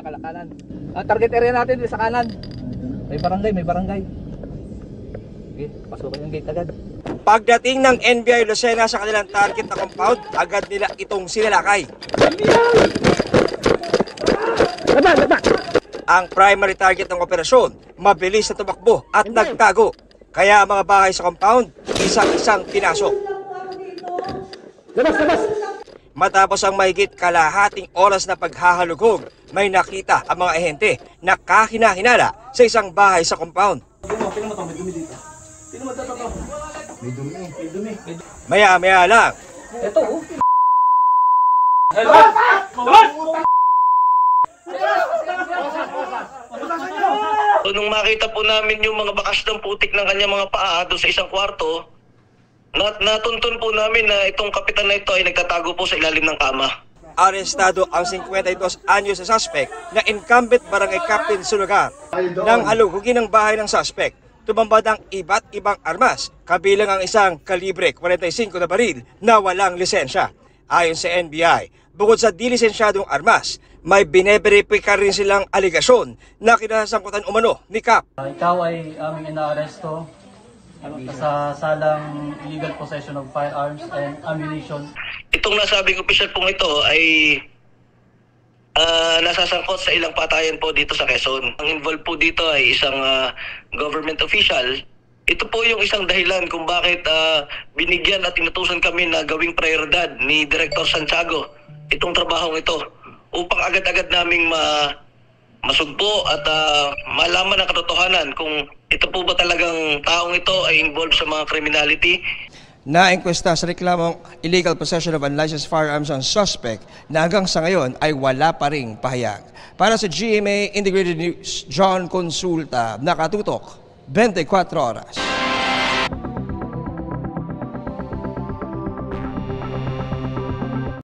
Yan, kalakanan. Ang target area natin dito sa kanan. May barangay, may barangay. Okay, pasukin yung gate agad. Pagdating ng NBI Lucena sa kanilang target na compound, agad nila itong sinalakay. Ang primary target ng operasyon, mabilis na tumakbo at nagtago. Kaya ang mga bahay sa compound, isang-isang pinasok. Matapos ang mahigit kalahating oras na paghahalugog, may nakita ang mga ahente na kahina-hinala sa isang bahay sa compound. Maya-maya lang, Ito, oh. So, nung makita po namin yung mga bakas ng putik ng kanyang mga paa doon sa isang kwarto, natuntun po namin na itong kapitan na ito ay nagtatago po sa ilalim ng kama. arestado ang 52 anyos na suspect na incumbent barangay captain sa lugar. Nang halugugin ang bahay ng suspect, tumambad ang iba't ibang armas, kabilang ang isang kalibre 45 na baril na walang lisensya. Ayon sa NBI, bukod sa dilisensyadong armas, may bineberipika rin silang aligasyon na kinasangkutan umano ni Cap. Ikaw ay aming inaaresto sa salang illegal possession of firearms and ammunition. Itong nasabing opisyal pong ito ay nasasangkot sa ilang patayan po dito sa Quezon. Ang involved po dito ay isang government official. Ito po yung isang dahilan kung bakit binigyan at inutusan kami na gawing prioridad ni Director Santiago itong trabahong ito upang agad-agad naming masugpo at malaman ang katotohanan kung ito po ba talagang taong ito ay involved sa mga criminality. Na-enkwesta sa reklamong illegal possession of unlicensed firearms ang suspect na hanggang sa ngayon ay wala pa ring pahayag. Para sa GMA Integrated News, John Consulta, nakatutok 24 oras.